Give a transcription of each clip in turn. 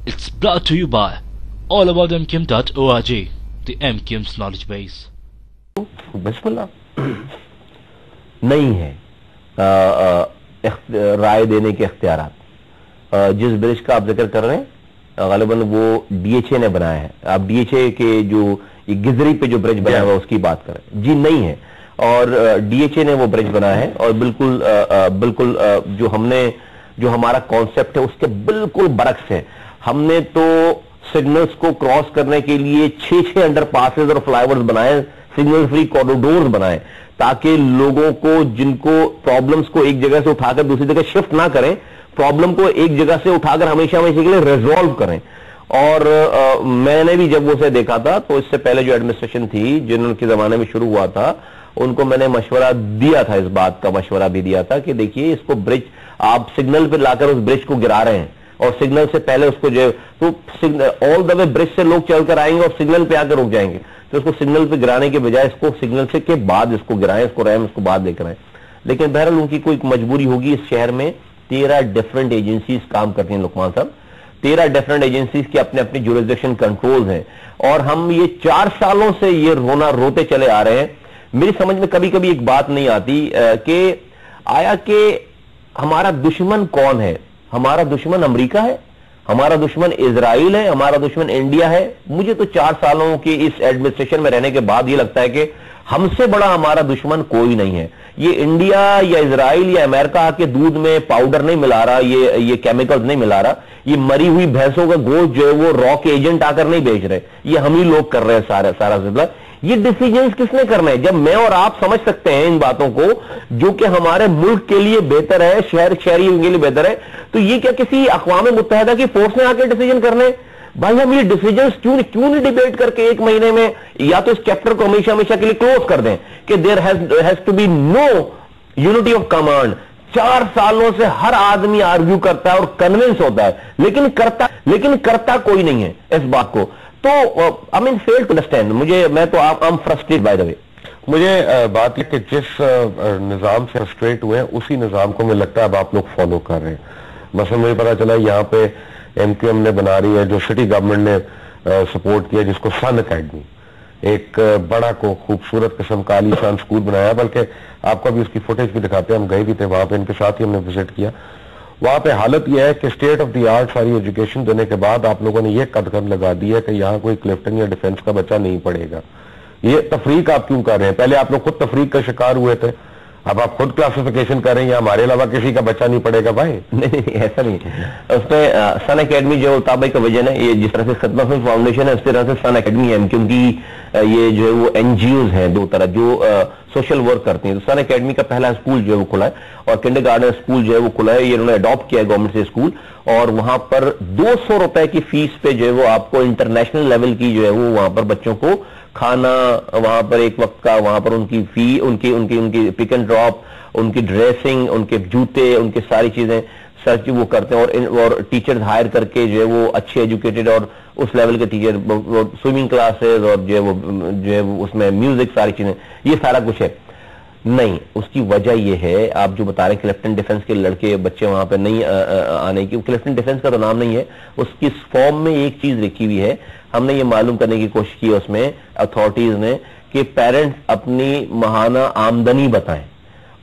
It's brought to you by allaboutmkim.org, the MKIM's knowledge base. बिस्मिल्लाह नहीं है राय देने के इख्तियारात। जिस ब्रिज का आप जिक्र कर रहे हैं गालिबन वो डीएचए ने बनाया है। आप डीएचए के जो गिजरी पे जो ब्रिज बनाया हुआ उसकी बात करें जी, नहीं है। और डीएचए ने वो ब्रिज बनाया है और बिल्कुल जो हमारा कॉन्सेप्ट है उसके बिल्कुल बरक्स है। हमने तो सिग्नल्स को क्रॉस करने के लिए 6 अंडरपासेस और फ्लाईओवर्स बनाए, सिग्नल फ्री कॉरिडोर्स बनाए, ताकि लोगों को जिनको प्रॉब्लम्स को एक जगह से उठाकर दूसरी जगह शिफ्ट ना करें, प्रॉब्लम को एक जगह से उठाकर हमेशा हमेशा के लिए रिजॉल्व करें। और मैंने भी जब उसे देखा था तो इससे पहले जो एडमिनिस्ट्रेशन थी जिनके जमाने में शुरू हुआ था उनको मैंने मशवरा दिया था, इस बात का मशवरा भी दिया था कि देखिए इसको ब्रिज आप सिग्नल पर लाकर उस ब्रिज को गिरा रहे हैं और सिग्नल से पहले उसको जो तो ऑल द वे ब्रिज से लोग चलकर आएंगे और सिग्नल पे आकर रुक जाएंगे, तो इसको सिग्नल पे गिराने के बजाय इसको सिग्नल से के बाद इसको गिराएं, इसको रैम इसको बाद लेकर आए। लेकिन बहरहाल उनकी कोई मजबूरी होगी। इस शहर में 13 डिफरेंट एजेंसीज काम करती हैं लुकमान साहब, 13 डिफरेंट एजेंसीज की अपने अपने जुरिसडिक्शन कंट्रोल्स हैं और हम ये 4 सालों से ये रोते चले आ रहे हैं। मेरी समझ में कभी कभी एक बात नहीं आती कि आया कि हमारा दुश्मन कौन है? हमारा दुश्मन अमेरिका है, हमारा दुश्मन इजराइल है, हमारा दुश्मन इंडिया है? मुझे तो 4 सालों की इस एडमिनिस्ट्रेशन में रहने के बाद ये लगता है कि हमसे बड़ा हमारा दुश्मन कोई नहीं है। ये इंडिया या इजराइल या अमेरिका आके दूध में पाउडर नहीं मिला रहा, ये केमिकल्स नहीं मिला रहा, ये मरी हुई भैंसों का गोश्त जो है वो रॉ के एजेंट आकर नहीं बेच रहे, ये हम ही लोग कर रहे हैं सारा सिलसिला। ये डिसीजंस किसने करना है? जब मैं और आप समझ सकते हैं इन बातों को जो कि हमारे मुल्क के लिए बेहतर है, शहरी के लिए बेहतर है, तो ये क्या किसी अक़वाम मुत्तहिदा की फोर्स ने आके डिसीजन करने? भाई हम ये डिसीजंस क्यों नहीं डिबेट करके एक महीने में या तो इस चैप्टर को हमेशा के लिए क्लोज कर दें कि there has to be no unity of command. 4 सालों से हर आदमी आर्ग्यू करता है और कन्विंस होता है, लेकिन करता कोई नहीं है इस बात को। तो I mean fail to understand. मैं तो I am frustrated by the way. मुझे बात है कि जिस निजाम से फ्रस्ट्रेट हुए हैं उसी निजाम को मुझे लगता है अब आप लोग फॉलो कर रहे हैं। मसलन मुझे पता चला यहाँ पे एमक्यूएम ने बना रही है, जो सिटी गवर्नमेंट ने सपोर्ट किया, जिसको सन एकेडमी, एक बड़ा को खूबसूरत किस्म का आलीशान स्कूल बनाया, बल्कि आपको भी उसकी फुटेज भी दिखाते हैं, हम गए भी थे वहां पे, इनके साथ ही हमने विजिट किया। वहां पे हालत यह है कि स्टेट ऑफ द आर्ट सारी एजुकेशन देने के बाद आप लोगों ने यह कदम लगा दी है कि यहाँ कोई क्लिफ्टन या डिफेंस का बच्चा नहीं पढ़ेगा। ये तफरीक आप क्यों कर रहे हैं? पहले आप लोग खुद तफरीक का शिकार हुए थे, अब आप खुद क्लासिफिकेशन कर रहे हैं हमारे अलावा किसी का बच्चा नहीं पढ़ेगा। भाई नहीं, ऐसा नहीं। उसमें सन एकेडमी जो ताबे का विजन है, ये जिस तरह से खतमा फाउंडेशन है उस तरह से सन एकेडमी है, क्योंकि ये जो है वो एनजीओ हैं 2 तरह जो सोशल वर्क करती हैं। तो सन एकेडमी का पहला स्कूल जो है वो खुला है और किंडरगार्टन स्कूल जो है वो खुला है। ये उन्होंने अडॉप्ट किया है गवर्नमेंट से स्कूल, और वहां पर 200 रुपए की फीस पे जो है वो आपको इंटरनेशनल लेवल की जो है वो वहां पर बच्चों को खाना, वहां पर एक वक्त का वहां पर उनकी फी, उनकी पिक एंड ड्रॉप, उनकी ड्रेसिंग, उनके जूते, उनकी सारी चीजें सर्च वो करते हैं और टीचर्स हायर करके जो है वो अच्छे एजुकेटेड और उस लेवल के टीचर, स्विमिंग क्लासेस और जो है वो उसमें म्यूजिक, सारी चीजें, ये सारा कुछ है। नहीं, उसकी वजह यह है आप जो बता रहे हैं क्लिफ्टन डिफेंस के लड़के बच्चे वहां पर नहीं आने की। क्लिफ्टन डिफेंस का तो नाम नहीं है, उसकी फॉर्म में एक चीज लिखी हुई है। हमने ये मालूम करने की कोशिश की उसमें अथॉरिटीज ने कि पेरेंट्स अपनी माहाना आमदनी बताएं,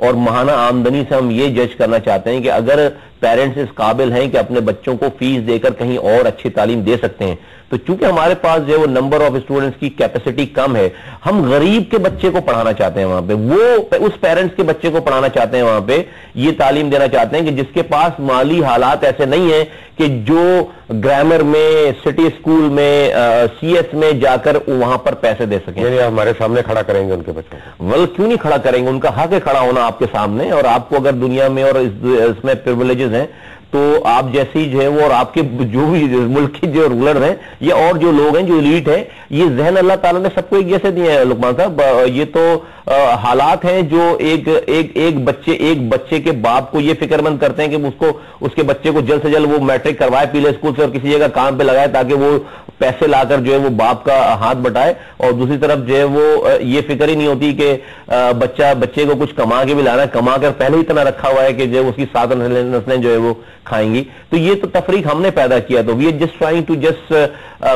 और माहाना आमदनी से हम ये जज करना चाहते हैं कि अगर पेरेंट्स इस काबिल हैं कि अपने बच्चों को फीस देकर कहीं और अच्छी तालीम दे सकते हैं, तो चूंकि हमारे पास जो है वो नंबर ऑफ स्टूडेंट्स की कैपेसिटी कम है, हम गरीब के बच्चे को पढ़ाना चाहते हैं वहां पे, वो उस पेरेंट्स के बच्चे को पढ़ाना चाहते हैं वहां पे, ये तालीम देना चाहते हैं कि जिसके पास माली हालात ऐसे नहीं है कि जो ग्रामर में, सिटी स्कूल में, सीएस में जाकर वहां पर पैसे दे सकें। यानी हमारे सामने खड़ा करेंगे उनके बच्चों को? वेल, क्यों नहीं खड़ा करेंगे? उनका हक है खड़ा होना आपके सामने, और आपको अगर दुनिया में और इसमें प्रिविलेजेस हैं तो आप जैसी जो है वो, और आपके जो भी मुल्क के जो रूलर हैं या और जो लोग हैं जो एलीट हैं, ये जहन अल्लाह ताला ने सबको एक जैसे दिए हैं लुकमान साहब। ये तो हालात हैं जो एक बच्चे के बाप को ये फिक्रमंद करते हैं कि उसके बच्चे को जल्द से जल्द वो मैट्रिक करवाए पीले स्कूल से और किसी जगह काम पे लगाए ताकि वो पैसे लाकर जो है वो बाप का हाथ बटाए, और दूसरी तरफ जो है वो ये फिक्र ही नहीं होती कि बच्चे को कुछ कमा के भी लाना है, कमा कर पहले ही इतना रखा हुआ है कि जो उसकी 7 नस्लें जो है वो खाएंगी। तो ये तो तफरीक हमने पैदा किया, तो we are just trying to just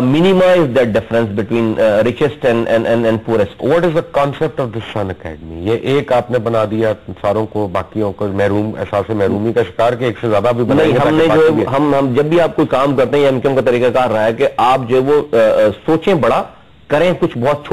minimise that difference between richest and poorest. What is the concept of this Sun Academy? ये एक आपने बना दिया सारों को, बाकियों को महरूम, एहसास महरूमी का शिकार के एक से ज्यादा भी नहीं, हमने जो हम जब भी आप कोई काम करते हैं, एमक्यूएम का तरीकाकार रहा है कि आप जो वो सोचें बड़ा, करें कुछ बहुत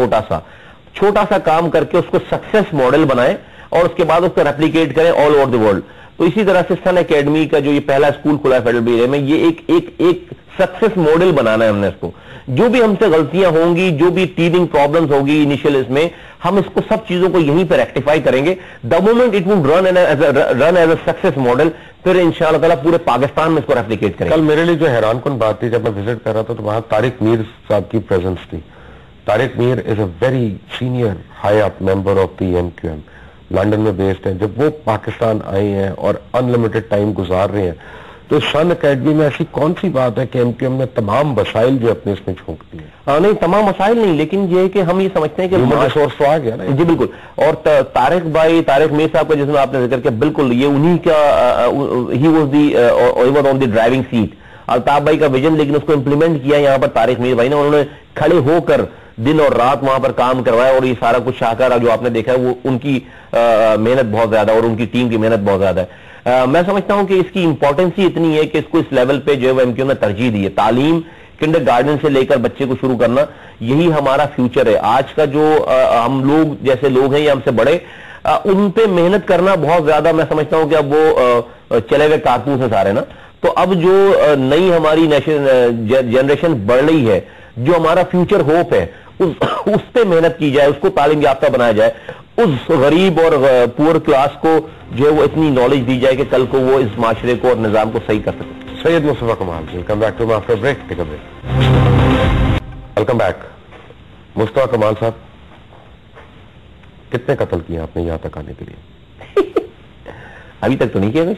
छोटा सा काम करके उसको सक्सेस मॉडल बनाएं और उसके बाद उसको रेप्लिकेट करें ऑल ओवर द वर्ल्ड। तो इसी तरह से सन एकेडमी का जो ये पहला स्कूल खुला है फेडरल एरिया में, ये एक सक्सेस मॉडल बनाना है हमने इसको। जो भी हमसे गलतियां होंगी, जो भी टीदिंग प्रॉब्लम्स होगी इनिशियल इसमें, हम इसको सब चीजों को यहीं पे रेक्टिफाई करेंगे। The moment it would run as a success model, फिर इंशाअल्लाह ताला पूरे पाकिस्तान में इसको रेप्लिकेट करेंगे। कल मेरे लिए जो हैरान कुन बात थी, जब मैं विजिट कर रहा था तो वहां तारिक मीर साहब की प्रेजेंस थी। Tariq Mir is a very senior high up member of the MQM, London में बेस्ड है। जब वो पाकिस्तान आए हैं और अनलिमिटेड टाइम गुजार रहे हैं, तो सन एकेडमी में ऐसी कौन सी बात है कि एमक्यूएम ने तमाम वसाइल जो अपने इसमें झोंक दिए? नहीं, तमाम मसाइल नहीं, लेकिन ये है कि हम ये समझते हैं कि सोर्स तो आ गया ना। जी बिल्कुल। और तारिक मीर साहब का जिसमें आपने जिक्र किया, बिल्कुल ये उन्हीं का, he was on the driving seat. Altaf भाई का विजन, लेकिन उसको इंप्लीमेंट किया यहाँ पर तारिक मीर भाई ने। उन्होंने खड़े होकर दिन और रात वहां पर काम करवाया, और ये सारा कुछ शाहकार जो आपने देखा है वो उनकी मेहनत बहुत ज्यादा और उनकी टीम की मेहनत बहुत ज्यादा है। मैं समझता हूं कि इसकी इंपॉर्टेंस ही इतनी है कि इसको इस लेवल पे जो है एमक्यूएम ने तरजीह दी है। तालीम किंडरगार्टन से लेकर बच्चे को शुरू करना, यही हमारा फ्यूचर है। आज का जो हम लोग जैसे लोग हैं या हमसे बड़े, उन पे मेहनत करना बहुत ज्यादा, मैं समझता हूं कि अब वो चले गए कारतूस है सारे ना। तो अब जो नई हमारी जनरेशन बढ़ रही है, जो हमारा फ्यूचर होप है, उस पे मेहनत की जाए, उसको तालीम याफ्ता बनाया जाए, उस गरीब और पुअर क्लास को जो है वो इतनी नॉलेज दी जाए कि कल को वो इस माशरे को और निजाम को सही कर सके। Syed Mustafa Kamal ji, come back to after break, take a break. Welcome back. Mustafa Kamal sahab, कितने कत्ल किए आपने यहां तक आने के लिए? अभी तक तो नहीं किया कुछ।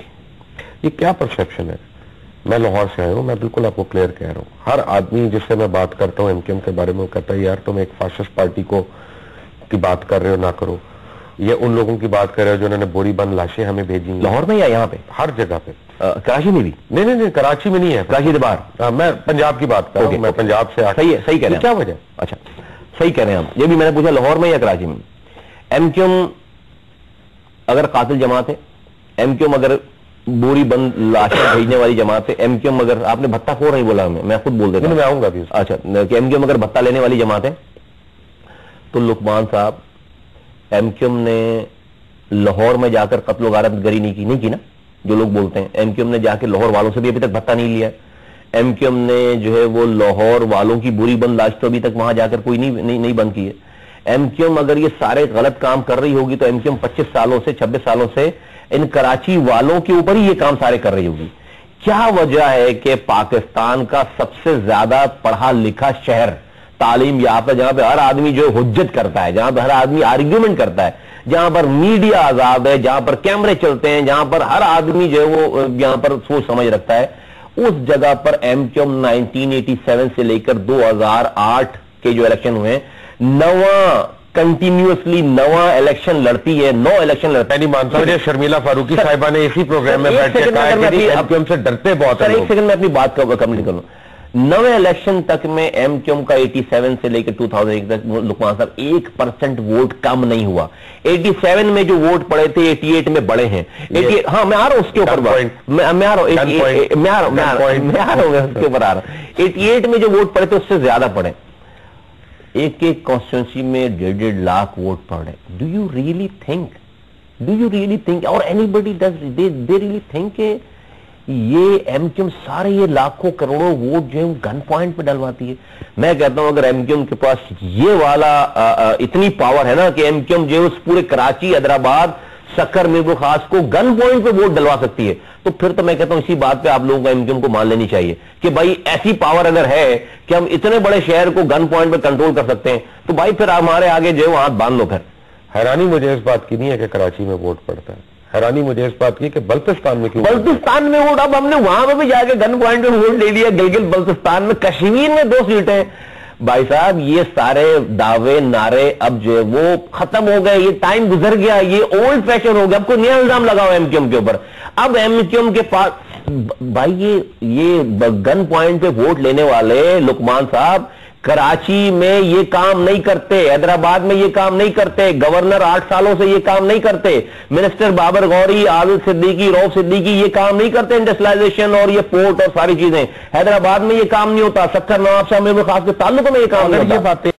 ये क्या परसेप्शन है? मैं लाहौर से आया हूं, मैं बिल्कुल आपको क्लियर कह रहा हूं। हर आदमी जिससे मैं बात करता हूं एमक्यूएम के बारे में, वो कहता है यार तुम एक फाशिस्ट पार्टी को की बात कर रहे हो, ना करो। ये उन लोगों की बात कर रहे हो जिन्होंने बोरी बंद लाशें हमें भेजी। लाहौर में या यहाँ पे? हर जगह पे। कराची में भी? नहीं, कराची में नहीं है, कराची के बाहर। मैं पंजाब की बात कर रहा हूं। मैं पंजाब से। सही है, सही कह रहे हैं। क्या वजह? अच्छा, सही कह रहे हैं हम। ये भी मैंने पूछा लाहौर में या कराची में। एमक्यूएम अगर कातिल जमात है, एमक्यूएम अगर बोरी बंद लाशें भेजने वाली जमात है, एमक्यूएम अगर, आपने भत्ता खो नहीं बोला, मैं खुद बोल देता हूं। मैं आऊंगा भी। अच्छा, कि एमक्यूएम अगर भत्ता लेने वाली जमात है, तो लुकमान साहब, एमक्यूएम ने लाहौर में जाकर कत्ल गारत गरी नहीं की ना, जो लोग बोलते हैं। एमक्यूएम ने जाकर लाहौर वालों से भी अभी तक भत्ता नहीं लिया। एमक्यूएम ने जो है वो लाहौर वालों की बुरी बंद लाश तो अभी तक वहां जाकर कोई नहीं बंद की है। एमक्यूएम अगर ये सारे गलत काम कर रही होगी, तो एमक्यूएम 25 सालों से 26 सालों से इन कराची वालों के ऊपर ही ये काम सारे कर रही होगी। क्या वजह है कि पाकिस्तान का सबसे ज्यादा पढ़ा लिखा शहर, तालीम याफ्ता, जहां पे हर आदमी जो हुज्जत करता है, जहां पर हर आदमी आर्ग्यूमेंट करता है, जहां पर मीडिया आजाद है, जहां पर कैमरे चलते हैं, जहां पर हर आदमी जो है वो यहां पर सोच समझ रखता है, उस जगह पर एमक्यूएम 1987 से लेकर 2008 के जो इलेक्शन हुए, कंटिन्यूअसली नवा इलेक्शन लड़ती है, 9 इलेक्शन लड़ता है। नहीं मानता मुझे शर्मिला फारूकी साहिबा ने इसी प्रोग्राम में बैठ के कहा कि एमक्यूएम से डरते बहुत है। एक सेकंड में अपनी बात कंप्लीट कर लूं। 9वें इलेक्शन तक में एमक्यूएम का 87 से लेकर 2001 तक लुकमान साहब 1% वोट कम नहीं हुआ। 87 में जो वोट पड़े थे 88 में बढ़े हैं। हाँ, मैं आ रहा हूं उसके ऊपर, मैं आ रहा हूं उसके ऊपर आ रहा हूं। 88 में जो वोट पड़े थे उससे ज्यादा पड़े। एक कॉन्स्टिट्यूंसी में 1.5 लाख वोट पड़े। डू यू रियली थिंक और anybody does they really think ये एमक्यूएम सारे ये लाखों करोड़ों वोट जो है गन पॉइंट पे डलवाती है? मैं कहता हूं अगर एमक्यूएम के पास ये वाला इतनी पावर है ना कि एमक्यूएम जो है उस पूरे कराची, हैदराबाद, सक्कर, मीरपुर खास को गन पॉइंट पे वोट डलवा सकती है, तो फिर तो मैं कहता हूं इसी बात पे आप लोगों को एमक्यूएम को मान लेनी चाहिए कि भाई ऐसी पावर अगर है कि हम इतने बड़े शहर को गन पॉइंट पे कंट्रोल कर सकते हैं, तो भाई फिर हमारे आगे जो हाथ बांध लो। फिर हैरानी मुझे इस बात की नहीं है कि कराची में वोट पड़ता है, हैरानी मुझे इस बात की कि बल्तिस्तान में क्यों, बल्तिस्तान में वोट, अब हमने वहां पर भी जाके गन पॉइंट पे वोट ले लिया, गिलगित बल्तिस्तान में, कश्मीर में 2 सीटें। भाई साहब ये सारे दावे नारे अब जो है वो खत्म हो गए, ये टाइम गुजर गया, ये ओल्ड फैशन हो गया। अब कोई नया इल्जाम लगाओ एमक्यूएम के ऊपर। अब एमक्यूएम के पास भाई ये गन पॉइंट पे वोट लेने वाले लुकमान साहब कराची में ये काम नहीं करते, हैदराबाद में ये काम नहीं करते, गवर्नर 8 सालों से ये काम नहीं करते, मिनिस्टर बाबर गौरी, आदिल सिद्दीकी, रऊफ सिद्दीकी ये काम नहीं करते, इंडस्ट्रियलाइजेशन और ये पोर्ट और सारी चीजें। हैदराबाद में ये काम नहीं होता, सक्कर नवाब शाह में खास के ताल्लुक में ये काम नहीं होता। ये बातें